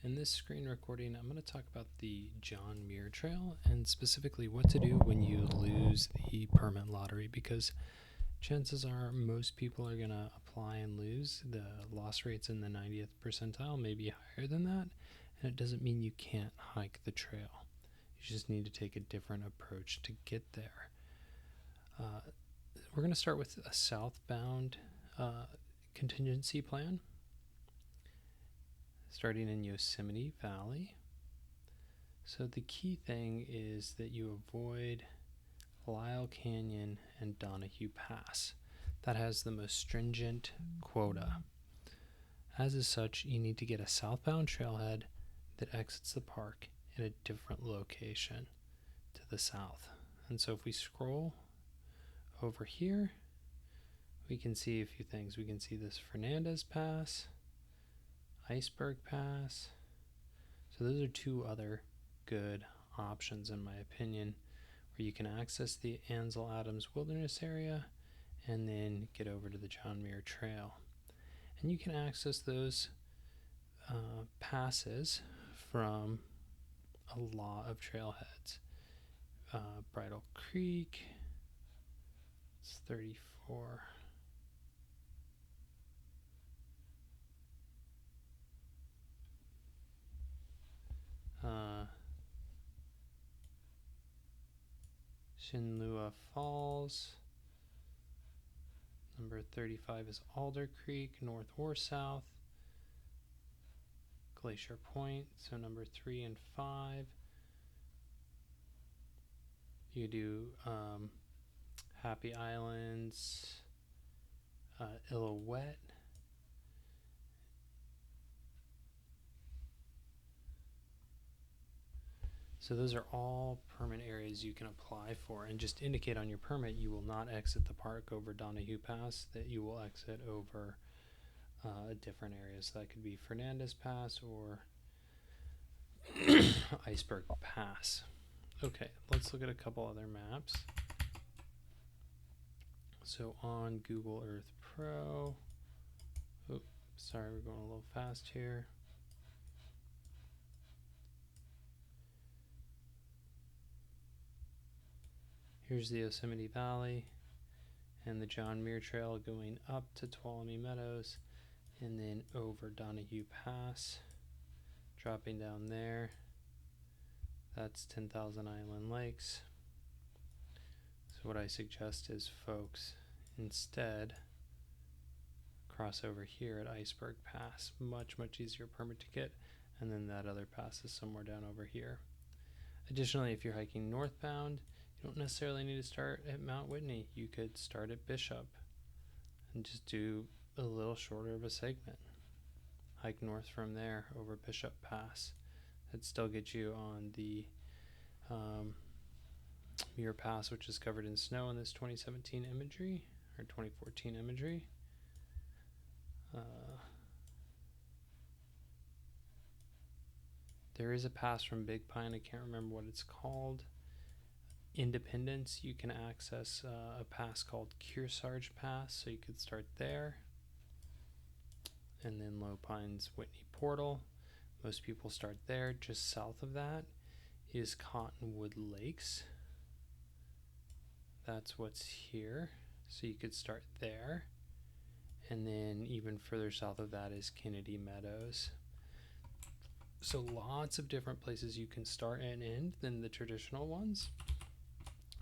In this screen recording, I'm going to talk about the John Muir Trail and specifically what to do when you lose the permit lottery, because chances are most people are going to apply and lose. The loss rate's in the 90th percentile, maybe higher than that, and it doesn't mean you can't hike the trail. You just need to take a different approach to get there. We're going to start with a southbound contingency plan, starting in Yosemite Valley. So the key thing is that you avoid Lyle Canyon and Donahue Pass. That has the most stringent quota. As is such, you need to get a southbound trailhead that exits the park at a different location to the south. And so if we scroll over here, we can see a few things. We can see this Fernandez Pass, Iceberg Pass. So those are two other good options in my opinion, where you can access the Ansel Adams Wilderness Area and then get over to the John Muir Trail. And you can access those passes from a lot of trailheads. Bridle Creek, it's 34. Shinlua Falls. Number 35 is Alder Creek, north or south. Glacier Point, so number 3 and 5. You do Happy Islands, Illilouette. So those are all permit areas you can apply for, and just indicate on your permit you will not exit the park over Donahue Pass, that you will exit over different areas. So that could be Fernandez Pass or Iceberg Pass. Okay, let's look at a couple other maps. So on Google Earth Pro, sorry, we're going a little fast here. Here's the Yosemite Valley and the John Muir Trail going up to Tuolumne Meadows and then over Donahue Pass, dropping down there. That's 10,000 Island Lakes. So what I suggest is folks instead cross over here at Iceberg Pass. Much easier permit to get, and then that other pass is somewhere down over here. Additionally, if you're hiking northbound, you don't necessarily need to start at Mount Whitney. You could start at Bishop and just do a little shorter of a segment. Hike north from there over Bishop Pass. That still gets you on the Muir Pass, which is covered in snow in this 2017 imagery, or 2014 imagery. There is a pass from Big Pine, I can't remember what it's called. Independence, you can access a pass called Kearsarge Pass, so you could start there. And then Low Pines Whitney Portal, most people start there. Just south of that is Cottonwood Lakes. That's what's here, so you could start there. And then even further south of that is Kennedy Meadows. So lots of different places you can start and end than the traditional ones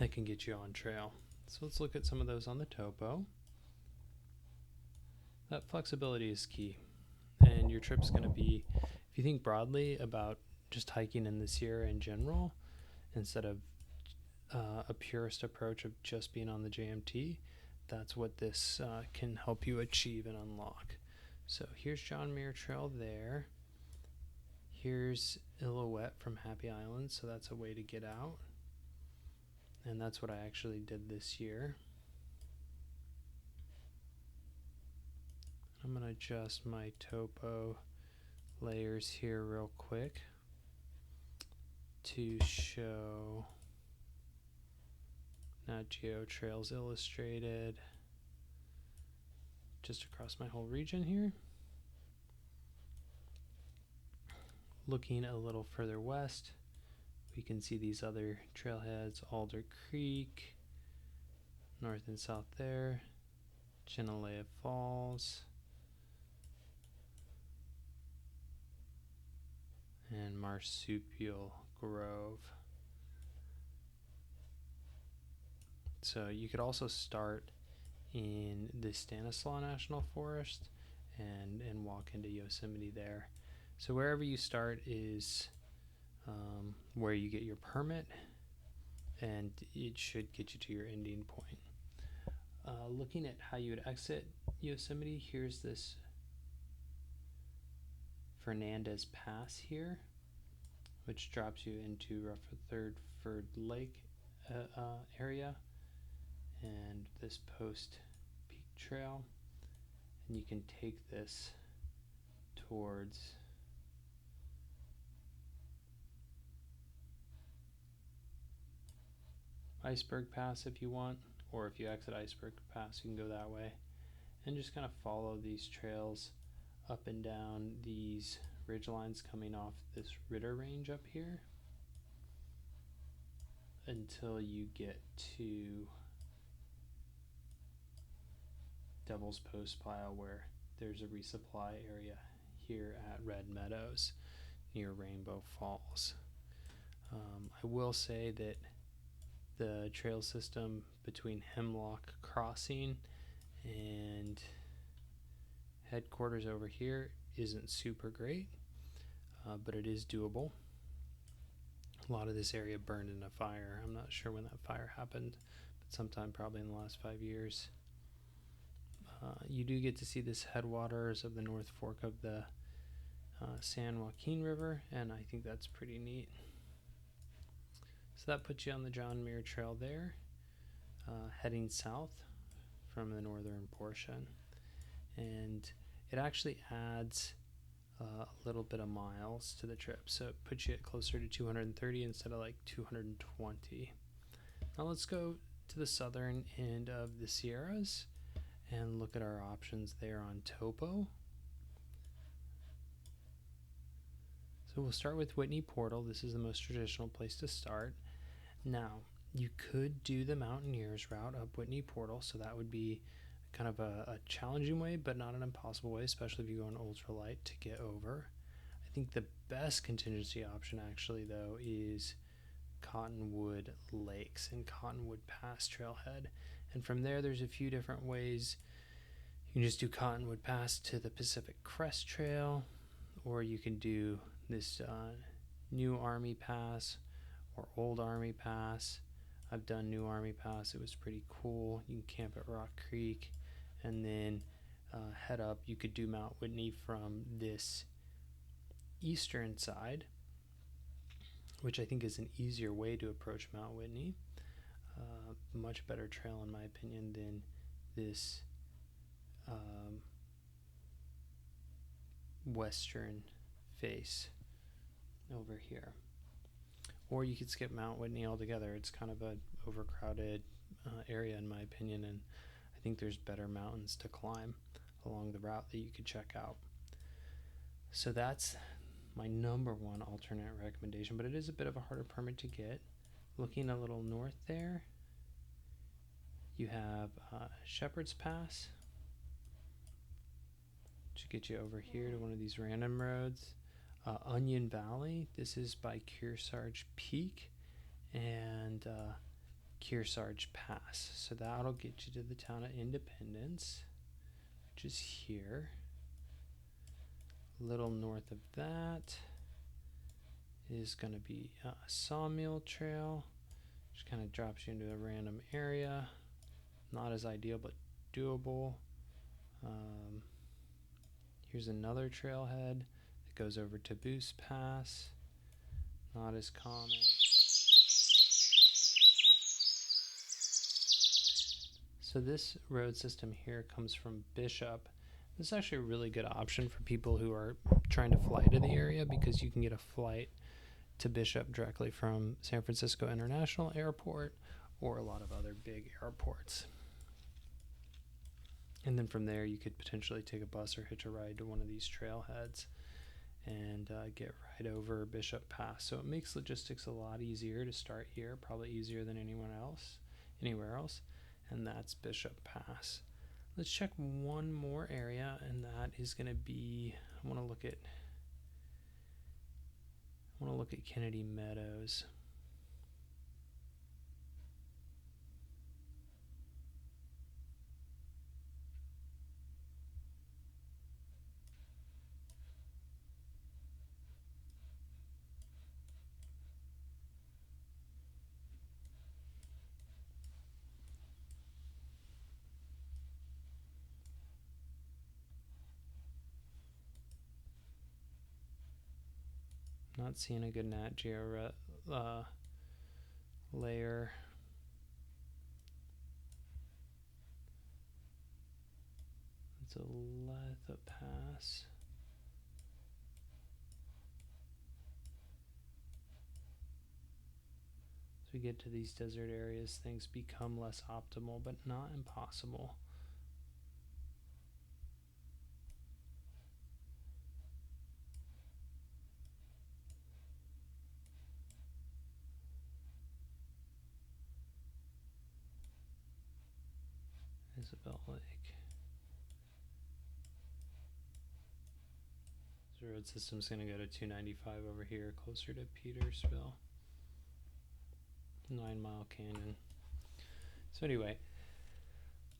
that can get you on trail. So let's look at some of those on the topo. That flexibility is key, and your trip's going to be, if you think broadly about just hiking in this year in general, instead of a purist approach of just being on the JMT, that's what this can help you achieve and unlock. So here's John Muir Trail there. Here's Illilouette from Happy Islands, so that's a way to get out. And that's what I actually did this year. I'm going to adjust my topo layers here real quick to show Nat Geo Trails Illustrated just across my whole region here. looking a little further west, we can see these other trailheads, Alder Creek, north and south there, Chinalea Falls, and Marsupial Grove. So you could also start in the Stanislaus National Forest and walk into Yosemite there. So wherever you start is where you get your permit, and it should get you to your ending point. Looking at how you would exit Yosemite, here's this Fernandez Pass here, which drops you into Rutherford Lake area, and this Post Peak Trail, and you can take this towards Iceberg Pass if you want, or if you exit Iceberg Pass, you can go that way, and just kind of follow these trails up and down these ridge lines coming off this Ritter Range up here until you get to Devil's Postpile, where there's a resupply area here at Red Meadows near Rainbow Falls. I will say that the trail system between Hemlock Crossing and headquarters over here isn't super great, but it is doable. A lot of this area burned in a fire. I'm not sure when that fire happened, but sometime probably in the last 5 years. You do get to see this headwaters of the North Fork of the San Joaquin River, and I think that's pretty neat. So that puts you on the John Muir Trail there, heading south from the northern portion. And it actually adds a little bit of miles to the trip, so it puts you at closer to 230 instead of like 220. Now let's go to the southern end of the Sierras and look at our options there on topo. So we'll start with Whitney Portal. This is the most traditional place to start. Now, you could do the Mountaineers route up Whitney Portal, so that would be kind of a challenging way, but not an impossible way, especially if you go in ultralight to get over. I think the best contingency option, actually, though, is Cottonwood Lakes and Cottonwood Pass Trailhead. And from there, there's a few different ways. You can just do Cottonwood Pass to the Pacific Crest Trail, or you can do this New Army Pass or Old Army Pass. I've done New Army Pass. It was pretty cool. You can camp at Rock Creek and then head up. You could do Mount Whitney from this eastern side, which I think is an easier way to approach Mount Whitney. Much better trail, in my opinion, than this western face over here. Or you could skip Mount Whitney altogether. It's kind of an overcrowded area, in my opinion, and I think there's better mountains to climb along the route that you could check out. So that's my number one alternate recommendation, but it is a bit of a harder permit to get. Looking a little north there, you have Shepherd's Pass, which gets you over here to one of these random roads. Onion Valley, this is by Kearsarge Peak and Kearsarge Pass. So that'll get you to the town of Independence, which is here. A little north of that is going to be Sawmill Trail, which kind of drops you into a random area. Not as ideal, but doable. Here's another trailhead that goes over to Boost Pass. Not as common. So this road system here comes from Bishop. This is actually a really good option for people who are trying to fly to the area, because you can get a flight to Bishop directly from San Francisco International Airport or a lot of other big airports. And then from there, you could potentially take a bus or hitch a ride to one of these trailheads. and get right over Bishop Pass. So it makes logistics a lot easier to start here, probably easier than anywhere else, and that's Bishop Pass. Let's check one more area, and that is going to be, I want to look at Kennedy Meadows. Not seeing a good Nat Geo layer. It's a Letha Pass. As we get to these desert areas, things become less optimal, but not impossible. Isabel Lake. The road system's going to go to 295 over here, closer to Petersville. 9 Mile Canyon. So anyway,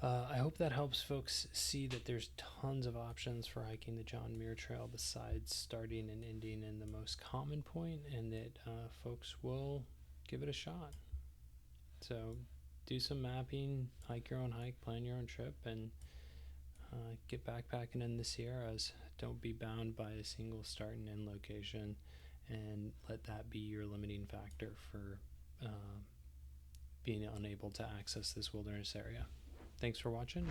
I hope that helps folks see that there's tons of options for hiking the John Muir Trail besides starting and ending in the most common point, and that folks will give it a shot. So do some mapping, hike your own hike, plan your own trip, and get backpacking in the Sierras. Don't be bound by a single start and end location, and let that be your limiting factor for being unable to access this wilderness area. Thanks for watching.